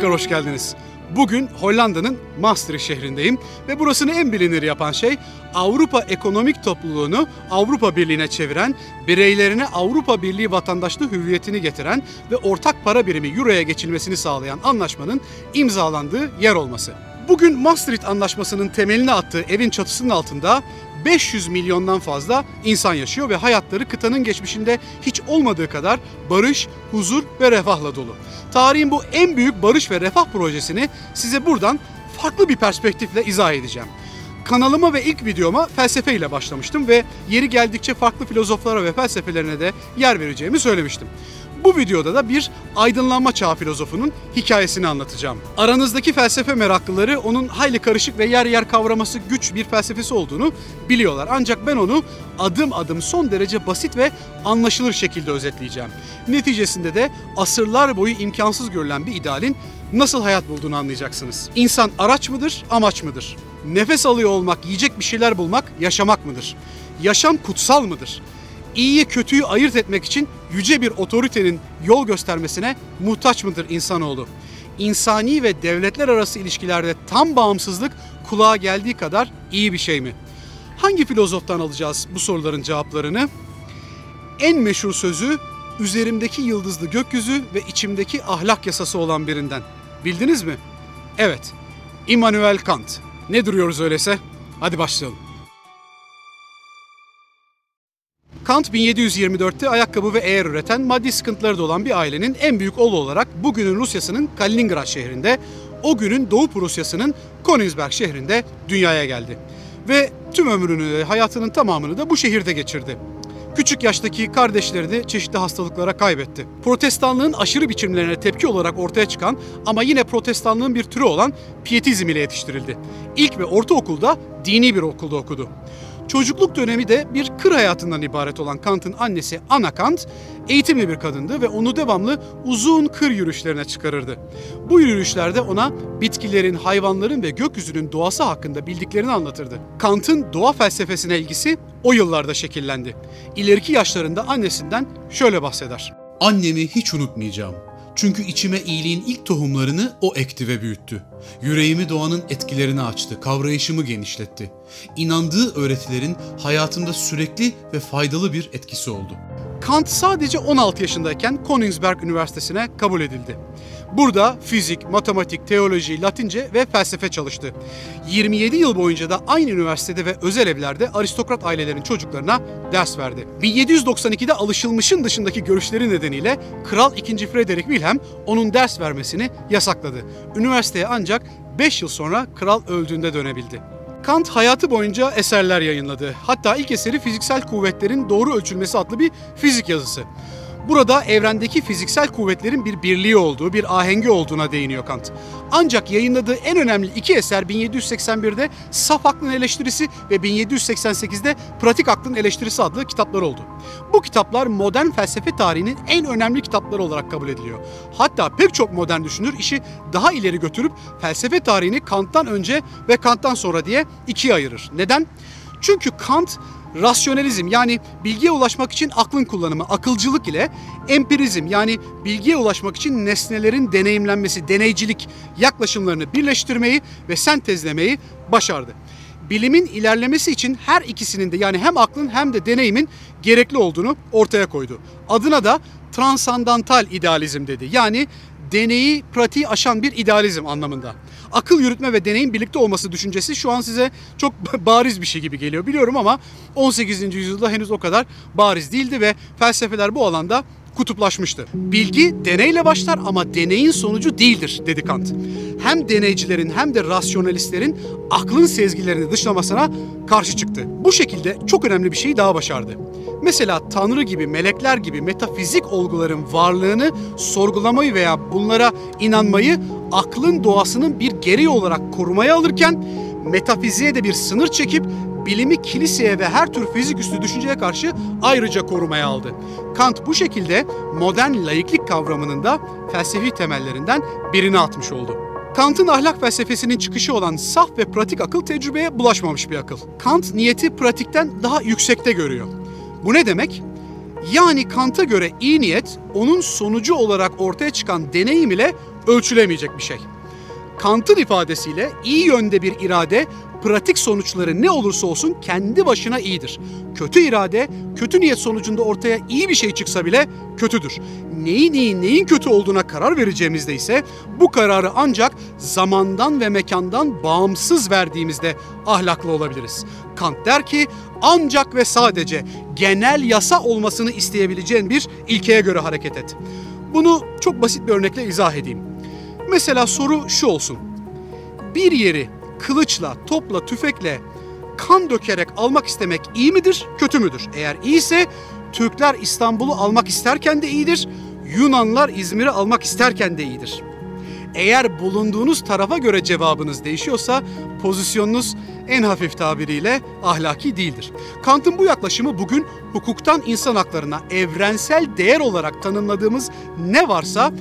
Tekrar hoş geldiniz. Bugün Hollanda'nın Maastricht şehrindeyim ve burasını en bilinir yapan şey Avrupa Ekonomik Topluluğunu Avrupa Birliği'ne çeviren, bireylerine Avrupa Birliği vatandaşlığı hüviyetini getiren ve ortak para birimi Euro'ya geçilmesini sağlayan anlaşmanın imzalandığı yer olması. Bugün Maastricht Anlaşması'nın temelini attığı evin çatısının altında 500 milyondan fazla insan yaşıyor ve hayatları kıtanın geçmişinde hiç olmadığı kadar barış, huzur ve refahla dolu. Tarihin bu en büyük barış ve refah projesini size buradan farklı bir perspektifle izah edeceğim. Kanalıma ve ilk videoma felsefe ile başlamıştım ve yeri geldikçe farklı filozoflara ve felsefelerine de yer vereceğimi söylemiştim. Bu videoda da bir aydınlanma çağı filozofunun hikayesini anlatacağım. Aranızdaki felsefe meraklıları onun hayli karışık ve yer yer kavraması güç bir felsefesi olduğunu biliyorlar. Ancak ben onu adım adım son derece basit ve anlaşılır şekilde özetleyeceğim. Neticesinde de asırlar boyu imkansız görülen bir idealin nasıl hayat bulduğunu anlayacaksınız. İnsan araç mıdır, amaç mıdır? Nefes alıyor olmak, yiyecek bir şeyler bulmak, yaşamak mıdır? Yaşam kutsal mıdır? İyiyi kötüyü ayırt etmek için yüce bir otoritenin yol göstermesine muhtaç mıdır insanoğlu? İnsani ve devletler arası ilişkilerde tam bağımsızlık kulağa geldiği kadar iyi bir şey mi? Hangi filozoftan alacağız bu soruların cevaplarını? En meşhur sözü üzerimdeki yıldızlı gökyüzü ve içimdeki ahlak yasası olan birinden. Bildiniz mi? Evet, Immanuel Kant. Ne duruyoruz öyleyse? Hadi başlayalım. Kant 1724'te ayakkabı ve eğer üreten, maddi sıkıntıları da olan bir ailenin en büyük oğlu olarak bugünün Rusya'sının Kaliningrad şehrinde, o günün Doğu Prusya'sının Königsberg şehrinde dünyaya geldi. Ve tüm ömrünü, hayatının tamamını da bu şehirde geçirdi. Küçük yaştaki kardeşlerini çeşitli hastalıklara kaybetti. Protestanlığın aşırı biçimlerine tepki olarak ortaya çıkan ama yine protestanlığın bir türü olan Pietizm ile yetiştirildi. İlk ve ortaokulda dini bir okulda okudu. Çocukluk dönemi de bir kır hayatından ibaret olan Kant'ın annesi Anna Kant, eğitimli bir kadındı ve onu devamlı uzun kır yürüyüşlerine çıkarırdı. Bu yürüyüşlerde ona bitkilerin, hayvanların ve gökyüzünün doğası hakkında bildiklerini anlatırdı. Kant'ın doğa felsefesine ilgisi o yıllarda şekillendi. İleriki yaşlarında annesinden şöyle bahseder. Annemi hiç unutmayacağım. Çünkü içime iyiliğin ilk tohumlarını o ekti ve büyüttü. Yüreğimi doğanın etkilerine açtı, kavrayışımı genişletti. İnandığı öğretilerin hayatımda sürekli ve faydalı bir etkisi oldu. Kant sadece 16 yaşındayken Königsberg Üniversitesi'ne kabul edildi. Burada fizik, matematik, teoloji, Latince ve felsefe çalıştı. 27 yıl boyunca da aynı üniversitede ve özel evlerde aristokrat ailelerin çocuklarına ders verdi. 1792'de alışılmışın dışındaki görüşleri nedeniyle Kral II. Frederick Wilhelm onun ders vermesini yasakladı. Üniversiteye ancak 5 yıl sonra kral öldüğünde dönebildi. Kant hayatı boyunca eserler yayınladı. Hatta ilk eseri fiziksel kuvvetlerin doğru ölçülmesi adlı bir fizik yazısı. Burada evrendeki fiziksel kuvvetlerin bir birliği olduğu, bir ahengi olduğuna değiniyor Kant. Ancak yayınladığı en önemli iki eser 1781'de Saf Aklın Eleştirisi ve 1788'de Pratik Aklın Eleştirisi adlı kitaplar oldu. Bu kitaplar modern felsefe tarihinin en önemli kitapları olarak kabul ediliyor. Hatta pek çok modern düşünür işi daha ileri götürüp felsefe tarihini Kant'tan önce ve Kant'tan sonra diye ikiye ayırır. Neden? Çünkü Kant rasyonalizm yani bilgiye ulaşmak için aklın kullanımı, akılcılık ile empirizm yani bilgiye ulaşmak için nesnelerin deneyimlenmesi, deneycilik yaklaşımlarını birleştirmeyi ve sentezlemeyi başardı. Bilimin ilerlemesi için her ikisinin de yani hem aklın hem de deneyimin gerekli olduğunu ortaya koydu. Adına da transandantal idealizm dedi. Yani deneyi, pratiği aşan bir idealizm anlamında. Akıl yürütme ve deneyin birlikte olması düşüncesi şu an size çok bariz bir şey gibi geliyor biliyorum ama 18. yüzyılda henüz o kadar bariz değildi ve felsefeler bu alanda kutuplaşmıştı. Bilgi deneyle başlar ama deneyin sonucu değildir dedi Kant. Hem deneycilerin hem de rasyonalistlerin aklın sezgilerini dışlamasına karşı çıktı. Bu şekilde çok önemli bir şeyi daha başardı. Mesela Tanrı gibi, melekler gibi metafizik olguların varlığını sorgulamayı veya bunlara inanmayı aklın doğasının bir gereği olarak korumaya alırken metafiziğe de bir sınır çekip bilimi kiliseye ve her tür fiziküstü düşünceye karşı ayrıca korumaya aldı. Kant bu şekilde modern laiklik kavramının da felsefi temellerinden birini atmış oldu. Kant'ın ahlak felsefesinin çıkışı olan saf ve pratik akıl tecrübeye bulaşmamış bir akıl. Kant niyeti pratikten daha yüksekte görüyor. Bu ne demek? Yani Kant'a göre iyi niyet onun sonucu olarak ortaya çıkan deneyim ile ölçülemeyecek bir şey. Kant'ın ifadesiyle iyi yönde bir irade, pratik sonuçları ne olursa olsun kendi başına iyidir. Kötü irade, kötü niyet sonucunda ortaya iyi bir şey çıksa bile kötüdür. Neyin iyi, neyin kötü olduğuna karar vereceğimizde ise bu kararı ancak zamandan ve mekandan bağımsız verdiğimizde ahlaklı olabiliriz. Kant der ki ancak ve sadece genel yasa olmasını isteyebileceğin bir ilkeye göre hareket et. Bunu çok basit bir örnekle izah edeyim. Mesela soru şu olsun. Bir yeri kılıçla, topla, tüfekle kan dökerek almak istemek iyi midir, kötü müdür? Eğer iyiyse Türkler İstanbul'u almak isterken de iyidir, Yunanlar İzmir'i almak isterken de iyidir. Eğer bulunduğunuz tarafa göre cevabınız değişiyorsa pozisyonunuz en hafif tabiriyle ahlaki değildir. Kant'ın bu yaklaşımı bugün hukuktan insan haklarına evrensel değer olarak tanımladığımız ne varsa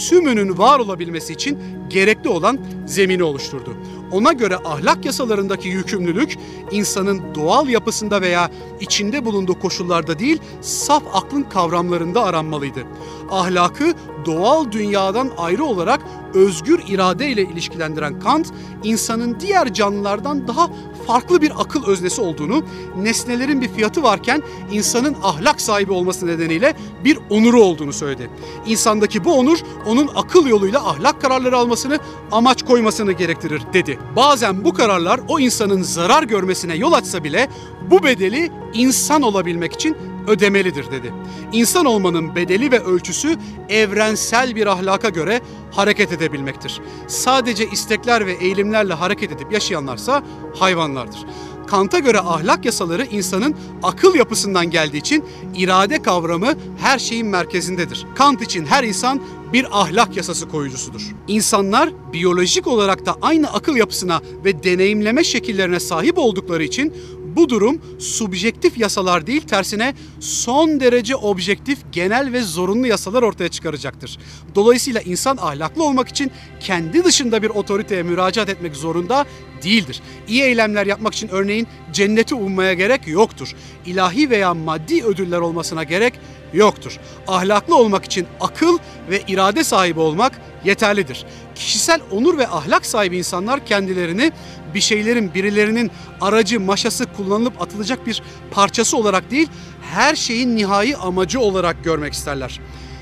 tümünün var olabilmesi için gerekli olan zemini oluşturdu. Ona göre ahlak yasalarındaki yükümlülük insanın doğal yapısında veya içinde bulunduğu koşullarda değil, saf aklın kavramlarında aranmalıydı. Ahlakı doğal dünyadan ayrı olarak özgür irade ile ilişkilendiren Kant, insanın diğer canlılardan daha farklı bir akıl öznesi olduğunu, nesnelerin bir fiyatı varken insanın ahlak sahibi olması nedeniyle bir onuru olduğunu söyledi. İnsandaki bu onur, onun akıl yoluyla ahlak kararları almasını, amaç koymasını gerektirir dedi. Bazen bu kararlar o insanın zarar görmesine yol açsa bile bu bedeli insan olabilmek için ödemelidir dedi. İnsan olmanın bedeli ve ölçüsü evrensel bir ahlaka göre hareket edebilmektir. Sadece istekler ve eğilimlerle hareket edip yaşayanlarsa hayvanlardır. Kant'a göre ahlak yasaları insanın akıl yapısından geldiği için irade kavramı her şeyin merkezindedir. Kant için her insan bir ahlak yasası koyucusudur. İnsanlar biyolojik olarak da aynı akıl yapısına ve deneyimleme şekillerine sahip oldukları için bu durum subjektif yasalar değil, tersine son derece objektif, genel ve zorunlu yasalar ortaya çıkaracaktır. Dolayısıyla insan ahlaklı olmak için kendi dışında bir otoriteye müracaat etmek zorunda değildir. İyi eylemler yapmak için örneğin cenneti ummaya gerek yoktur. İlahi veya maddi ödüller olmasına gerek yoktur. Ahlaklı olmak için akıl ve irade sahibi olmak yeterlidir. Kişisel onur ve ahlak sahibi insanlar kendilerini bir şeylerin, birilerinin aracı, maşası kullanılıp atılacak bir parçası olarak değil, her şeyin nihai amacı olarak görmek isterler.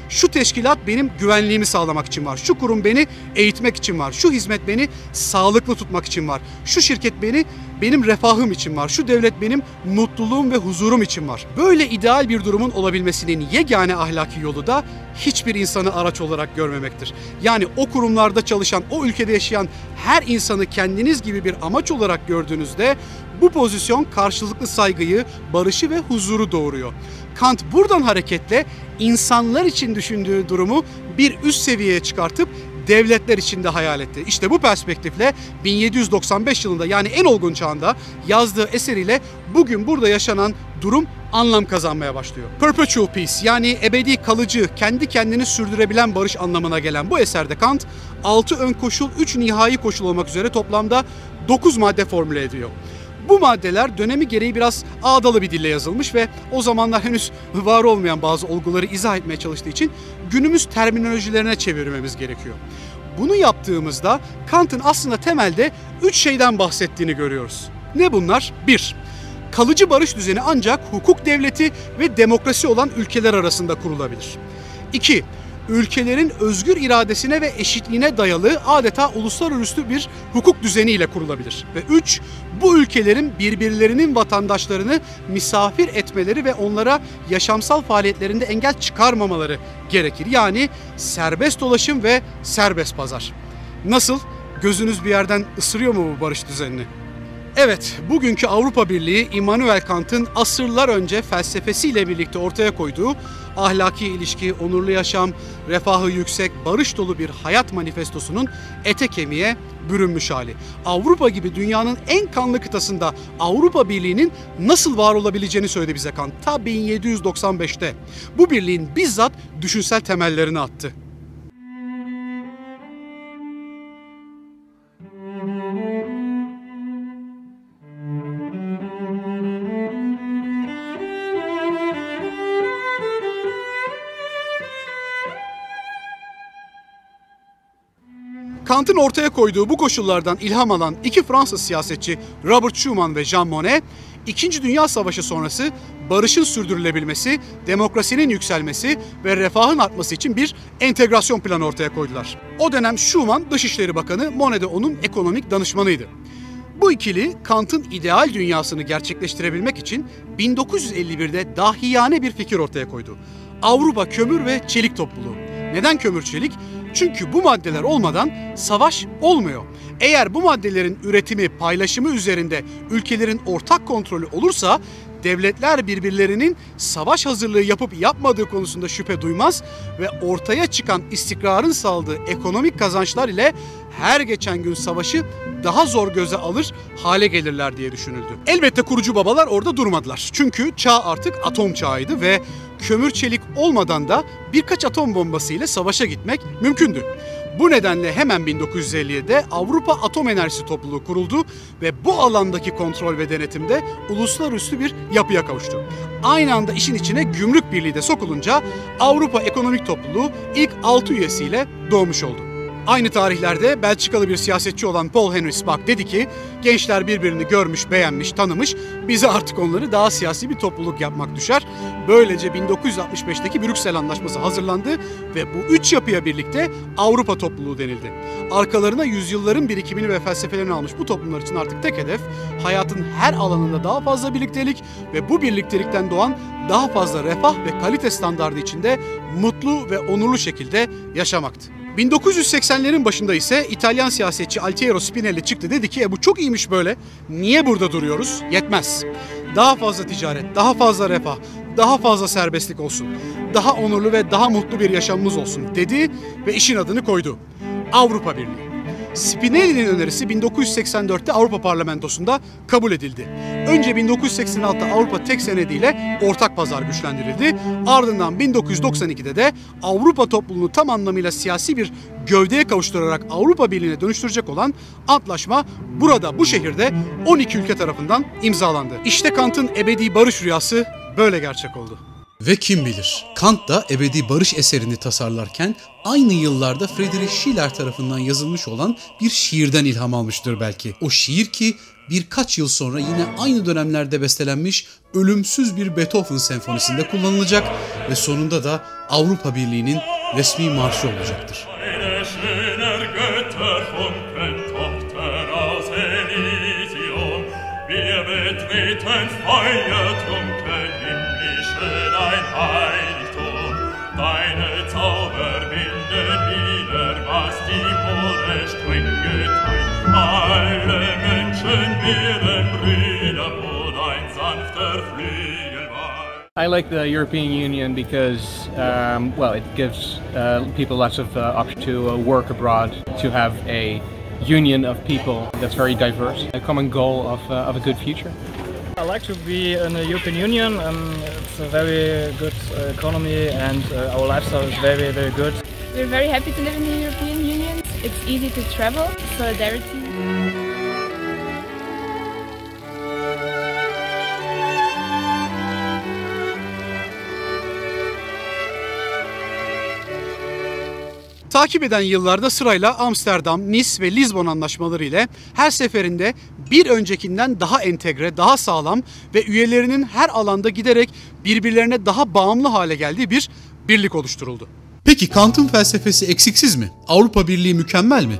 Şu teşkilat benim güvenliğimi sağlamak için var. Şu kurum beni eğitmek için var. Şu hizmet beni sağlıklı tutmak için var. Şu şirket benim refahım için var. Şu devlet benim mutluluğum ve huzurum için var. Böyle ideal bir durumun olabilmesinin yegane ahlaki yolu da hiçbir insanı araç olarak görmemektir. Yani o kurumlarda çalışan, o ülkede yaşayan her insanı kendiniz gibi bir amaç olarak gördüğünüzde bu pozisyon karşılıklı saygıyı, barışı ve huzuru doğuruyor. Kant buradan hareketle insanlar için düşündüğü durumu bir üst seviyeye çıkartıp devletler için de hayal etti. İşte bu perspektifle 1795 yılında, yani en olgun çağında yazdığı eseriyle bugün burada yaşanan durum anlam kazanmaya başlıyor. Perpetual Peace, yani ebedi, kalıcı, kendi kendini sürdürebilen barış anlamına gelen bu eserde Kant 6 ön koşul, 3 nihai koşul olmak üzere toplamda 9 madde formüle ediyor. Bu maddeler dönemi gereği biraz ağdalı bir dille yazılmış ve o zamanlar henüz var olmayan bazı olguları izah etmeye çalıştığı için günümüz terminolojilerine çevirmemiz gerekiyor. Bunu yaptığımızda Kant'ın aslında temelde 3 şeyden bahsettiğini görüyoruz. Ne bunlar? 1. Kalıcı barış düzeni ancak hukuk devleti ve demokrasi olan ülkeler arasında kurulabilir. 2. Ülkelerin özgür iradesine ve eşitliğine dayalı adeta uluslararası bir hukuk düzeniyle kurulabilir. Ve 3. Bu ülkelerin birbirlerinin vatandaşlarını misafir etmeleri ve onlara yaşamsal faaliyetlerinde engel çıkarmamaları gerekir. Yani serbest dolaşım ve serbest pazar. Nasıl? Gözünüz bir yerden ısırıyor mu bu barış düzenini? Evet, bugünkü Avrupa Birliği, Immanuel Kant'ın asırlar önce felsefesiyle birlikte ortaya koyduğu ahlaki ilişki, onurlu yaşam, refahı yüksek, barış dolu bir hayat manifestosunun ete kemiğe bürünmüş hali. Avrupa gibi dünyanın en kanlı kıtasında Avrupa Birliği'nin nasıl var olabileceğini söyledi bize Kant ta 1795'te. Bu birliğin bizzat düşünsel temellerini attı. Kant'ın ortaya koyduğu bu koşullardan ilham alan iki Fransız siyasetçi Robert Schuman ve Jean Monnet, İkinci Dünya Savaşı sonrası barışın sürdürülebilmesi, demokrasinin yükselmesi ve refahın artması için bir entegrasyon planı ortaya koydular. O dönem Schuman Dışişleri Bakanı, Monnet de onun ekonomik danışmanıydı. Bu ikili Kant'ın ideal dünyasını gerçekleştirebilmek için 1951'de dahiyane bir fikir ortaya koydu. Avrupa Kömür ve Çelik Topluluğu. Neden kömür çelik? Çünkü bu maddeler olmadan savaş olmuyor. Eğer bu maddelerin üretimi, paylaşımı üzerinde ülkelerin ortak kontrolü olursa devletler birbirlerinin savaş hazırlığı yapıp yapmadığı konusunda şüphe duymaz ve ortaya çıkan istikrarın sağladığı ekonomik kazançlar ile her geçen gün savaşı daha zor göze alır hale gelirler diye düşünüldü. Elbette kurucu babalar orada durmadılar. Çünkü çağ artık atom çağıydı ve kömür çelik olmadan da birkaç atom bombası ile savaşa gitmek mümkündü. Bu nedenle hemen 1957'de Avrupa Atom Enerjisi Topluluğu kuruldu ve bu alandaki kontrol ve denetimde uluslararası bir yapıya kavuştu. Aynı anda işin içine gümrük birliği de sokulunca Avrupa Ekonomik Topluluğu ilk 6 üyesiyle doğmuş oldu. Aynı tarihlerde Belçikalı bir siyasetçi olan Paul Henry Spaak dedi ki, gençler birbirini görmüş, beğenmiş, tanımış, bize artık onları daha siyasi bir topluluk yapmak düşer. Böylece 1965'teki Brüksel Anlaşması hazırlandı ve bu üç yapıya birlikte Avrupa Topluluğu denildi. Arkalarına yüzyılların birikimini ve felsefelerini almış bu toplumlar için artık tek hedef, hayatın her alanında daha fazla birliktelik ve bu birliktelikten doğan daha fazla refah ve kalite standardı içinde mutlu ve onurlu şekilde yaşamaktı. 1980'lerin başında ise İtalyan siyasetçi Altiero Spinelli çıktı, dedi ki bu çok iyiymiş böyle, niye burada duruyoruz? Yetmez. Daha fazla ticaret, daha fazla refah, daha fazla serbestlik olsun, daha onurlu ve daha mutlu bir yaşamımız olsun dedi ve işin adını koydu. Avrupa Birliği. Spinelli'nin önerisi 1984'te Avrupa Parlamentosu'nda kabul edildi. Önce 1986'da Avrupa Tek Senedi ile ortak pazar güçlendirildi. Ardından 1992'de de Avrupa topluluğunu tam anlamıyla siyasi bir gövdeye kavuşturarak Avrupa Birliği'ne dönüştürecek olan antlaşma burada, bu şehirde 12 ülke tarafından imzalandı. İşte Kant'ın ebedi barış rüyası böyle gerçek oldu. Ve kim bilir, Kant da ebedi barış eserini tasarlarken aynı yıllarda Friedrich Schiller tarafından yazılmış olan bir şiirden ilham almıştır belki. O şiir ki birkaç yıl sonra yine aynı dönemlerde bestelenmiş ölümsüz bir Beethoven senfonisinde kullanılacak ve sonunda da Avrupa Birliği'nin resmi marşı olacaktır. Dein Heiligtum, deine Zauber bilden wieder, was die Mode streng geteilt. Alle Menschen werden Brüder, wo dein sanfter Flügel weilt. I like the European Union because, well, it gives people lots of option to work abroad, to have a union of people that's very diverse, a common goal of a good future. I like to be in the European Union. It's a very good economy and our lifestyle is very, very good. We're very happy to live in the European Union. It's easy to travel, solidarity. Takip eden yıllarda sırayla Amsterdam, Nice ve Lizbon anlaşmaları ile her seferinde bir öncekinden daha entegre, daha sağlam ve üyelerinin her alanda giderek birbirlerine daha bağımlı hale geldiği bir birlik oluşturuldu. Peki Kant'ın felsefesi eksiksiz mi? Avrupa Birliği mükemmel mi?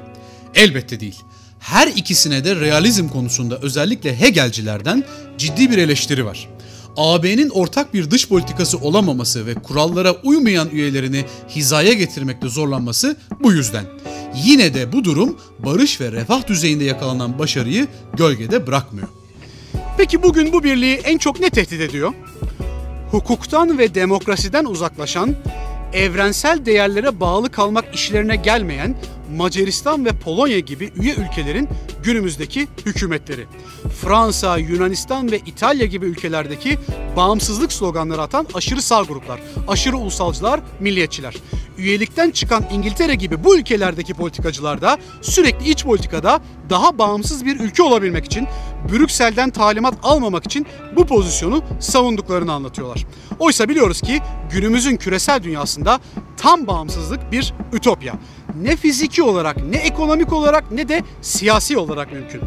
Elbette değil. Her ikisine de realizm konusunda özellikle Hegelcilerden ciddi bir eleştiri var. AB'nin ortak bir dış politikası olamaması ve kurallara uymayan üyelerini hizaya getirmekte zorlanması bu yüzden. Yine de bu durum barış ve refah düzeyinde yakalanan başarıyı gölgede bırakmıyor. Peki bugün bu birliği en çok ne tehdit ediyor? Hukuktan ve demokrasiden uzaklaşan, evrensel değerlere bağlı kalmak işlerine gelmeyen Macaristan ve Polonya gibi üye ülkelerin günümüzdeki hükümetleri. Fransa, Yunanistan ve İtalya gibi ülkelerdeki bağımsızlık sloganları atan aşırı sağ gruplar, aşırı ulusalcılar, milliyetçiler. Üyelikten çıkan İngiltere gibi bu ülkelerdeki politikacılar da sürekli iç politikada daha bağımsız bir ülke olabilmek için, Brüksel'den talimat almamak için bu pozisyonu savunduklarını anlatıyorlar. Oysa biliyoruz ki günümüzün küresel dünyasında tam bağımsızlık bir ütopya. ne fiziki olarak, ne ekonomik olarak, ne de siyasi olarak mümkün.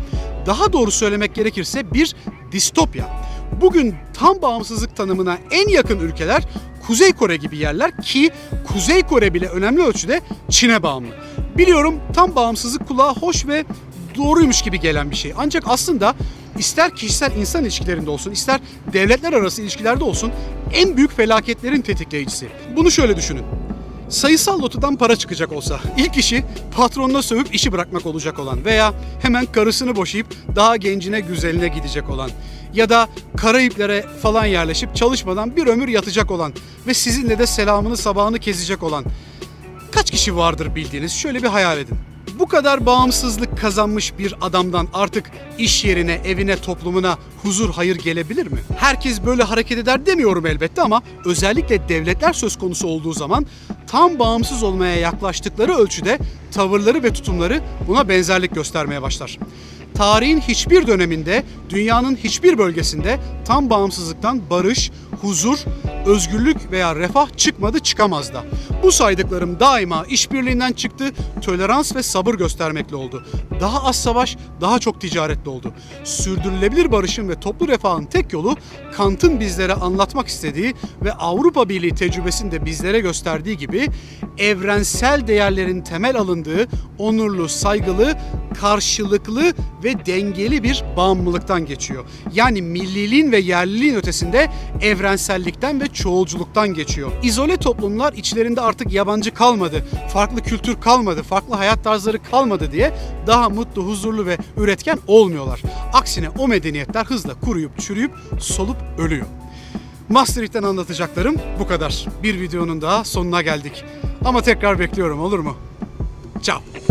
Daha doğru söylemek gerekirse bir distopya. Bugün tam bağımsızlık tanımına en yakın ülkeler Kuzey Kore gibi yerler ki Kuzey Kore bile önemli ölçüde Çin'e bağımlı. Biliyorum tam bağımsızlık kulağa hoş ve doğruymuş gibi gelen bir şey. Ancak aslında ister kişisel insan ilişkilerinde olsun, ister devletler arası ilişkilerde olsun en büyük felaketlerin tetikleyicisi. Bunu şöyle düşünün. Sayısal lotodan para çıkacak olsa ilk işi patronuna sövüp işi bırakmak olacak olan veya hemen karısını boşayıp daha gencine güzeline gidecek olan ya da Karayiplere falan yerleşip çalışmadan bir ömür yatacak olan ve sizinle de selamını sabahını kesecek olan kaç kişi vardır bildiğiniz? Şöyle bir hayal edin. Bu kadar bağımsızlık kazanmış bir adamdan artık iş yerine, evine, toplumuna huzur, hayır gelebilir mi? Herkes böyle hareket eder demiyorum elbette ama özellikle devletler söz konusu olduğu zaman tam bağımsız olmaya yaklaştıkları ölçüde tavırları ve tutumları buna benzerlik göstermeye başlar. Tarihin hiçbir döneminde, dünyanın hiçbir bölgesinde tam bağımsızlıktan barış, huzur, özgürlük veya refah çıkmadı, çıkamaz da. Bu saydıklarım daima işbirliğinden çıktı, tolerans ve sabır göstermekle oldu. Daha az savaş, daha çok ticaretle oldu. Sürdürülebilir barışın ve toplu refahın tek yolu Kant'ın bizlere anlatmak istediği ve Avrupa Birliği tecrübesinde bizlere gösterdiği gibi evrensel değerlerin temel alındığı onurlu, saygılı, karşılıklı ve dengeli bir bağımlılıktan geçiyor. Yani milliliğin ve yerliliğin ötesinde evrensellikten ve çoğulculuktan geçiyor. İzole toplumlar içlerinde artık yabancı kalmadı, farklı kültür kalmadı, farklı hayat tarzları kalmadı diye daha mutlu, huzurlu ve üretken olmuyorlar. Aksine o medeniyetler hızla kuruyup, çürüyüp, solup ölüyor. Maastricht'ten anlatacaklarım bu kadar. Bir videonun daha sonuna geldik. Ama tekrar bekliyorum, olur mu? Ciao.